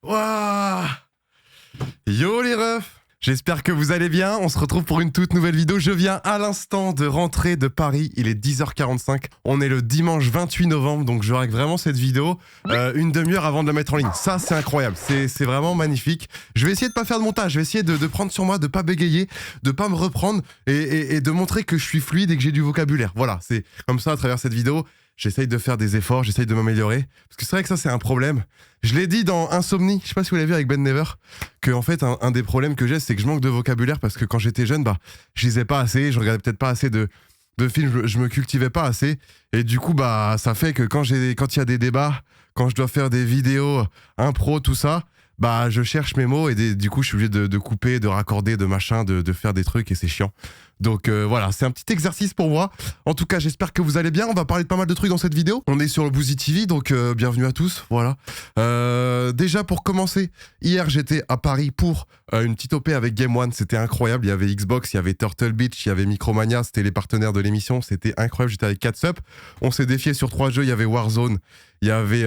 Waouh. Yo les refs, j'espère que vous allez bien, on se retrouve pour une toute nouvelle vidéo. Je viens à l'instant de rentrer de Paris, il est 10h45, on est le dimanche 28 novembre, donc je règle vraiment cette vidéo une demi-heure avant de la mettre en ligne. Ça c'est incroyable, c'est vraiment magnifique. Je vais essayer de pas faire de montage, je vais essayer de prendre sur moi, de pas bégayer, de pas me reprendre et de montrer que je suis fluide et que j'ai du vocabulaire. Voilà, c'est comme ça à travers cette vidéo. J'essaye de faire des efforts, j'essaye de m'améliorer. Parce que c'est vrai que ça, c'est un problème. Je l'ai dit dans Insomnie, je sais pas si vous l'avez vu avec Ben Never, que en fait, un des problèmes que j'ai, c'est que je manque de vocabulaire parce que quand j'étais jeune, je lisais pas assez, je regardais peut-être pas assez de films, je me cultivais pas assez. Et du coup, ça fait que quand il y a des débats, quand je dois faire des vidéos, impro, tout ça, je cherche mes mots et du coup, je suis obligé de couper, de raccorder, de machin, de faire des trucs et c'est chiant. Donc voilà, c'est un petit exercice pour moi. En tout cas, j'espère que vous allez bien. On va parler de pas mal de trucs dans cette vidéo. On est sur le Boozy TV, donc bienvenue à tous. Voilà. Déjà pour commencer, hier j'étais à Paris pour une petite OP avec Game One. C'était incroyable. Il y avait Xbox, il y avait Turtle Beach, il y avait Micromania. C'était les partenaires de l'émission. C'était incroyable. J'étais avec Catsup. On s'est défié sur 3 jeux. Il y avait Warzone, il y avait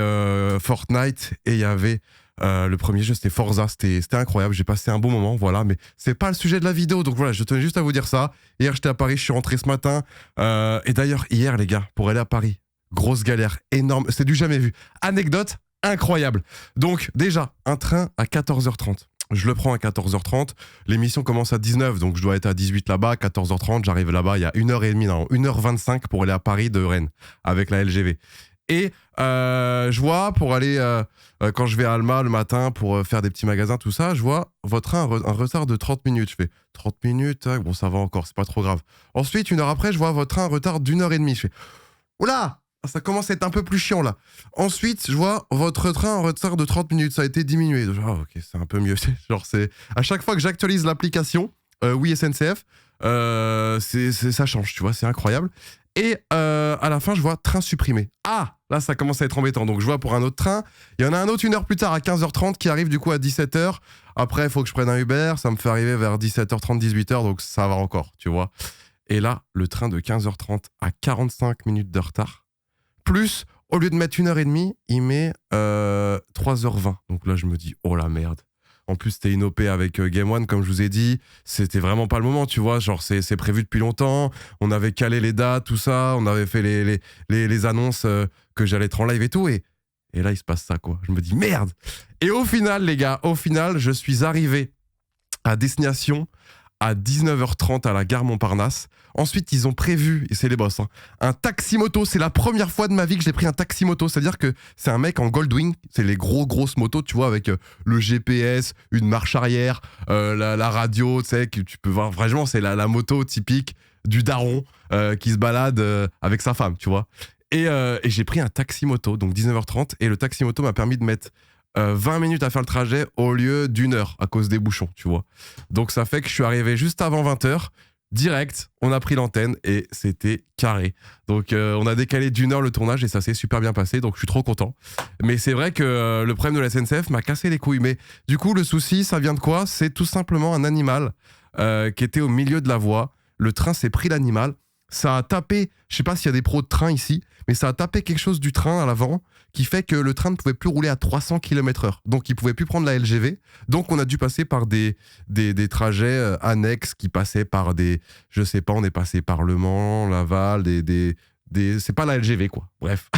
Fortnite et il y avait le premier jeu, c'était Forza, c'était incroyable, j'ai passé un bon moment, voilà, mais c'est pas le sujet de la vidéo, donc voilà, je tenais juste à vous dire ça. Hier, j'étais à Paris, je suis rentré ce matin, et d'ailleurs, hier, les gars, pour aller à Paris, grosse galère, énorme, c'est du jamais vu. Anecdote incroyable. Donc, déjà, un train à 14h30. Je le prends à 14h30, l'émission commence à 19h, donc je dois être à 18h là-bas, 14h30, j'arrive là-bas, il y a 1h30, non, 1h25 pour aller à Paris de Rennes, avec la LGV. Et je vois, pour aller, quand je vais à Alma le matin pour faire des petits magasins, tout ça, je vois votre train un retard de 30 minutes. Je fais 30 minutes, bon ça va encore, c'est pas trop grave. Ensuite, 1 heure après, je vois votre train un retard d'1h30. Je fais, oula, ça commence à être un peu plus chiant là. Ensuite, je vois votre train en retard de 30 minutes, ça a été diminué. Ok, c'est un peu mieux. Genre, à chaque fois que j'actualise l'application, oui SNCF, ça change, tu vois, c'est incroyable. Et à la fin, je vois train supprimé. Ah, là, ça commence à être embêtant. Donc, je vois pour un autre train. Il y en a un autre 1 heure plus tard à 15h30 qui arrive du coup à 17h. Après, il faut que je prenne un Uber. Ça me fait arriver vers 17h30, 18h. Donc, ça va encore, tu vois. Et là, le train de 15h30 à 45 minutes de retard. Plus, au lieu de mettre 1h30, il met 3h20. Donc là, je me dis, oh la merde. En plus, c'était une OP avec Game One, comme je vous ai dit. C'était vraiment pas le moment, tu vois. Genre, c'est prévu depuis longtemps. On avait calé les dates, tout ça. On avait fait les annonces que j'allais être en live et tout. Et là, il se passe ça, quoi. Je me dis, merde. Et au final, les gars, je suis arrivé à destination à 19h30 à la gare Montparnasse. Ensuite, ils ont prévu, et c'est les boss, un taxi-moto. C'est la première fois de ma vie que j'ai pris un taxi-moto. C'est-à-dire que c'est un mec en Goldwing. C'est les grosses motos, tu vois, avec le GPS, une marche arrière, la radio, tu sais, que tu peux voir. Vraiment, c'est la moto typique du daron qui se balade avec sa femme, tu vois. Et j'ai pris un taxi-moto, donc 19h30. Et le taxi-moto m'a permis de mettre 20 minutes à faire le trajet au lieu d'1 heure à cause des bouchons, tu vois. Donc ça fait que je suis arrivé juste avant 20h, direct, on a pris l'antenne et c'était carré. Donc on a décalé d'1 heure le tournage et ça s'est super bien passé, donc je suis trop content. Mais c'est vrai que le problème de la SNCF m'a cassé les couilles. Mais du coup, le souci, ça vient de quoi ? C'est tout simplement un animal qui était au milieu de la voie. Le train s'est pris l'animal. Ça a tapé, je sais pas s'il y a des pros de train ici, mais ça a tapé quelque chose du train à l'avant qui fait que le train ne pouvait plus rouler à 300 km/h. Donc il pouvait plus prendre la LGV. Donc on a dû passer par des trajets annexes qui passaient par je sais pas, on est passé par Le Mans, Laval, c'est pas la LGV quoi. Bref.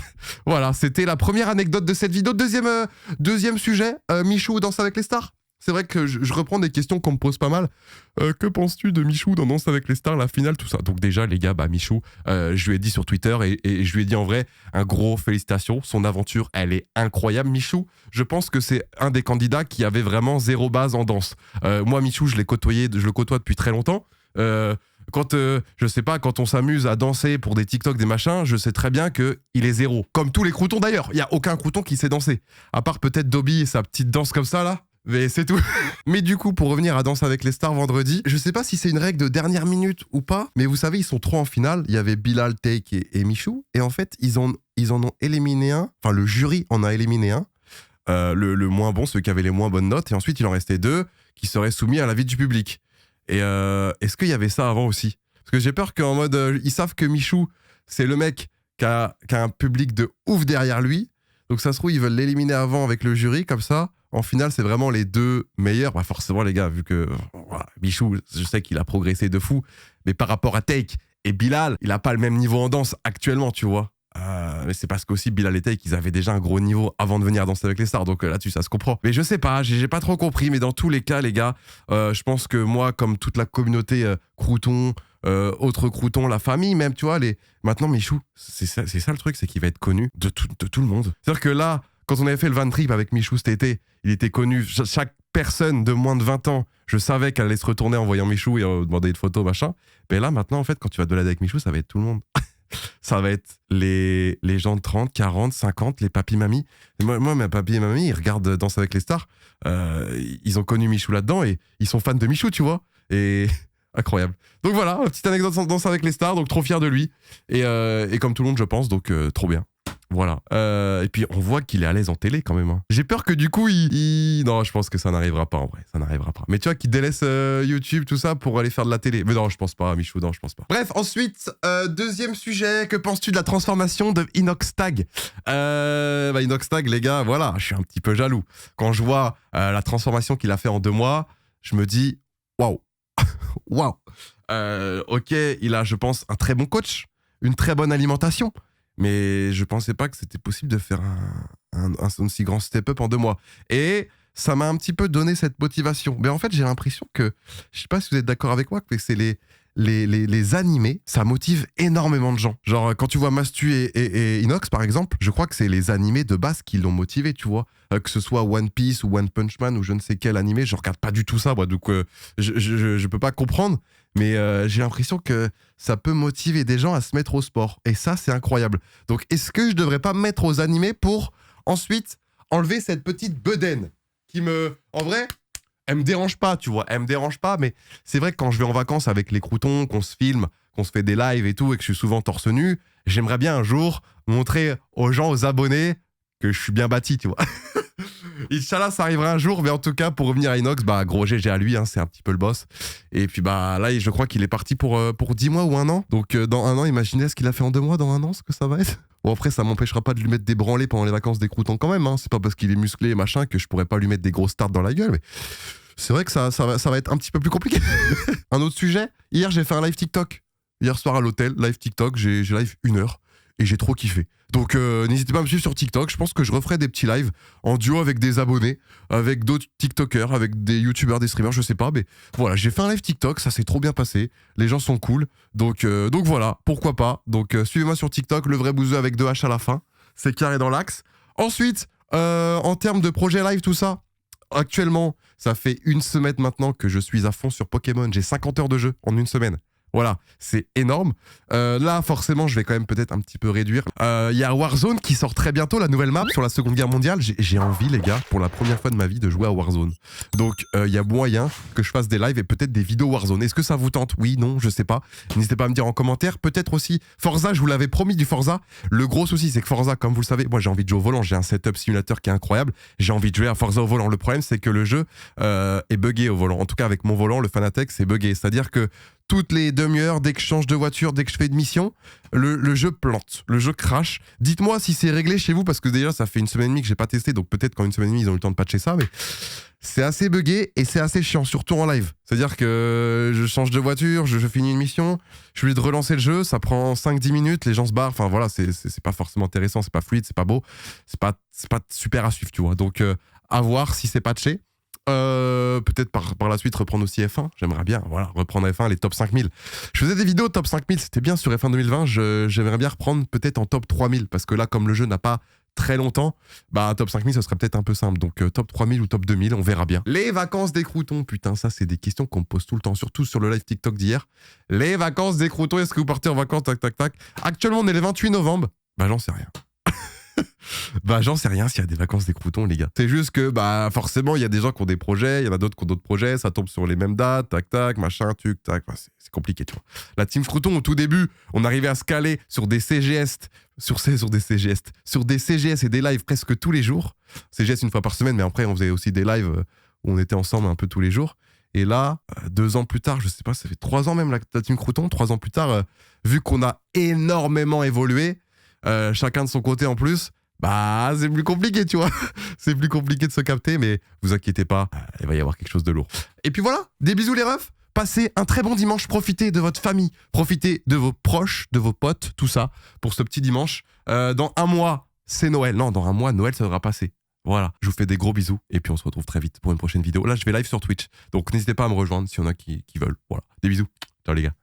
Voilà, c'était la première anecdote de cette vidéo. Deuxième sujet, Michou Danse avec les stars. C'est vrai que je reprends des questions qu'on me pose pas mal. Que penses-tu de Michou dans Danse avec les stars, la finale, tout ça? Donc déjà, les gars, Michou, je lui ai dit sur Twitter et je lui ai dit en vrai, un gros félicitations. Son aventure, elle est incroyable. Michou, je pense que c'est un des candidats qui avait vraiment zéro base en danse. Moi, Michou, je le côtoie depuis très longtemps. Quand je sais pas, quand on s'amuse à danser pour des TikTok, des machins, je sais très bien que il est zéro. Comme tous les croutons d'ailleurs. Il y a aucun crouton qui sait danser. À part peut-être Dobby et sa petite danse comme ça là. Mais c'est tout. Mais du coup, pour revenir à Danse avec les stars vendredi, je sais pas si c'est une règle de dernière minute ou pas, mais vous savez, ils sont 3 en finale. Il y avait Bilal, Take et Michou. Et en fait, ils en ont éliminé un. Enfin, le jury en a éliminé un. Le moins bon, celui qui avait les moins bonnes notes. Et ensuite, il en restait 2 qui seraient soumis à l'avis du public. Et est-ce qu'il y avait ça avant aussi ? Parce que j'ai peur qu'en mode, ils savent que Michou, c'est le mec qui a un public de ouf derrière lui. Donc ça se trouve, ils veulent l'éliminer avant avec le jury, comme ça. en finale, c'est vraiment les deux meilleurs. Bah forcément, les gars, vu que voilà, Michou, je sais qu'il a progressé de fou, mais par rapport à Take et Bilal, il a pas le même niveau en danse actuellement, tu vois. Mais c'est parce qu'aussi Bilal et Take, ils avaient déjà un gros niveau avant de venir danser avec les stars, donc là-dessus ça se comprend. Mais je sais pas, j'ai pas trop compris, mais dans tous les cas les gars, je pense que moi, comme toute la communauté Crouton, autres Croutons, la famille même, tu vois, maintenant Michou, c'est ça le truc, c'est qu'il va être connu de tout le monde. C'est-à-dire que là, quand on avait fait le van trip avec Michou cet été, il était connu, chaque personne de moins de 20 ans, je savais qu'elle allait se retourner en voyant Michou et demander une photo, machin. Mais là, maintenant, en fait, quand tu vas te balader avec Michou, ça va être tout le monde. Ça va être les gens de 30, 40, 50, les papis-mamies. Moi, mes papis et mamies, ils regardent Danse avec les stars. Ils ont connu Michou là-dedans et ils sont fans de Michou, tu vois. Et incroyable. Donc voilà, petite anecdote Danse avec les stars, donc trop fier de lui. Et comme tout le monde, je pense, donc trop bien. Voilà. Et puis on voit qu'il est à l'aise en télé quand même. Hein. J'ai peur que du coup, non, je pense que ça n'arrivera pas en vrai. Ça n'arrivera pas. Mais tu vois, qu'il délaisse YouTube, tout ça, pour aller faire de la télé. Mais non, je pense pas, Michou, non, je pense pas. Bref, ensuite, deuxième sujet. Que penses-tu de la transformation de Inoxtag Inoxtag, les gars, voilà, je suis un petit peu jaloux. Quand je vois la transformation qu'il a fait en 2 mois, je me dis, waouh. Waouh. Ok, il a, je pense, un très bon coach, une très bonne alimentation. Mais je pensais pas que c'était possible de faire un aussi grand step-up en 2 mois. Et ça m'a un petit peu donné cette motivation. Mais en fait, j'ai l'impression que, je sais pas si vous êtes d'accord avec moi, que c'est les animés, ça motive énormément de gens. Genre, quand tu vois Mastu et Inox, par exemple, je crois que c'est les animés de base qui l'ont motivé, tu vois. Que ce soit One Piece ou One Punch Man ou je ne sais quel animé, je regarde pas du tout ça, moi, donc je peux pas comprendre. Mais j'ai l'impression que ça peut motiver des gens à se mettre au sport. Et ça, c'est incroyable. Donc, est-ce que je devrais pas me mettre aux animés pour ensuite enlever cette petite bedaine qui me... En vrai, elle me dérange pas, tu vois. Elle me dérange pas, mais c'est vrai que quand je vais en vacances avec les croutons, qu'on se filme, qu'on se fait des lives et tout, et que je suis souvent torse nu, j'aimerais bien un jour montrer aux gens, aux abonnés, que je suis bien bâti, tu vois. Inch'Allah, ça arrivera un jour, mais en tout cas, pour revenir à Inox, bah, gros GG à lui, hein, c'est un petit peu le boss. Et puis, bah, là, je crois qu'il est parti pour 10 mois ou 1 an. Donc, dans 1 an, imaginez ce qu'il a fait en 2 mois, dans 1 an, ce que ça va être. Bon, après, ça m'empêchera pas de lui mettre des branlées pendant les vacances des croutons quand même, hein. C'est pas parce qu'il est musclé et machin que je pourrais pas lui mettre des grosses tartes dans la gueule, mais c'est vrai que ça va être un petit peu plus compliqué. Un autre sujet, hier, j'ai fait un live TikTok. Hier soir à l'hôtel, live TikTok, j'ai live 1 heure. Et j'ai trop kiffé. Donc n'hésitez pas à me suivre sur TikTok. Je pense que je referai des petits lives en duo avec des abonnés, avec d'autres TikTokers, avec des YouTubeurs, des streamers, je sais pas. Mais voilà, j'ai fait un live TikTok, ça s'est trop bien passé. Les gens sont cool. Donc voilà, pourquoi pas. Donc suivez-moi sur TikTok, le vrai bouseux avec 2 H à la fin. C'est carré dans l'axe. Ensuite, en termes de projet live, tout ça, actuellement, ça fait 1 semaine maintenant que je suis à fond sur Pokémon. J'ai 50 heures de jeu en 1 semaine. Voilà, c'est énorme. Là, forcément, je vais quand même peut-être un petit peu réduire. Il y a Warzone qui sort très bientôt, la nouvelle map sur la Seconde Guerre mondiale. J'ai envie, les gars, pour la première fois de ma vie, de jouer à Warzone. Donc, il y a moyen que je fasse des lives et peut-être des vidéos Warzone. Est-ce que ça vous tente? Oui, non, je sais pas. N'hésitez pas à me dire en commentaire. Peut-être aussi Forza, je vous l'avais promis du Forza. Le gros souci, c'est que Forza, comme vous le savez, moi j'ai envie de jouer au volant. J'ai un setup simulateur qui est incroyable. J'ai envie de jouer à Forza au volant. Le problème, c'est que le jeu est buggé au volant. En tout cas, avec mon volant, le Fanatec, c'est buggé. C'est-à-dire que toutes les demi-heures, dès que je change de voiture, dès que je fais une mission, le jeu plante, le jeu crash. Dites-moi si c'est réglé chez vous, parce que déjà, ça fait 1 semaine et demie que j'ai pas testé, donc peut-être qu'en 1 semaine et demie, ils ont eu le temps de patcher ça, mais c'est assez buggé et c'est assez chiant, surtout en live. C'est-à-dire que je change de voiture, je finis une mission, je suis obligé de relancer le jeu, ça prend 5-10 minutes, les gens se barrent, enfin voilà, c'est pas forcément intéressant, c'est pas fluide, c'est pas beau, c'est pas super à suivre, tu vois. Donc, à voir si c'est patché. Peut-être par la suite reprendre aussi F1, j'aimerais bien, voilà, reprendre F1, les top 5000. Je faisais des vidéos top 5000, c'était bien sur F1 2020, j'aimerais bien reprendre peut-être en top 3000, parce que là, comme le jeu n'a pas très longtemps, bah top 5000 ce serait peut-être un peu simple, donc top 3000 ou top 2000, on verra bien. Les vacances des croutons, putain, ça c'est des questions qu'on me pose tout le temps, surtout sur le live TikTok d'hier. Les vacances des croutons, est-ce que vous partez en vacances, tac tac tac? Actuellement on est le 28 novembre, bah j'en sais rien. Bah j'en sais rien s'il y a des vacances des croutons, les gars. C'est juste que bah forcément il y a des gens qui ont des projets, il y en a d'autres qui ont d'autres projets, ça tombe sur les mêmes dates, tac tac, machin, tuc, tac, bah, c'est compliqué, tu vois. La team crouton au tout début, on arrivait à se caler sur des CGS, sur des CGS et des lives presque tous les jours. CGS 1 fois par semaine, mais après on faisait aussi des lives où on était ensemble un peu tous les jours. Et là, 2 ans plus tard, je sais pas, ça fait 3 ans même la team crouton, 3 ans plus tard, vu qu'on a énormément évolué, chacun de son côté en plus, bah c'est plus compliqué, tu vois. C'est plus compliqué de se capter, mais vous inquiétez pas, il va y avoir quelque chose de lourd. Et puis voilà, des bisous les refs. Passez un très bon dimanche, profitez de votre famille, profitez de vos proches, de vos potes, tout ça, pour ce petit dimanche. Dans un mois, c'est Noël. Non, dans un mois, Noël, ça devra passer. Voilà, je vous fais des gros bisous, et puis on se retrouve très vite pour une prochaine vidéo. Là, je vais live sur Twitch, donc n'hésitez pas à me rejoindre s'il y en a qui veulent. Voilà, des bisous. Ciao les gars.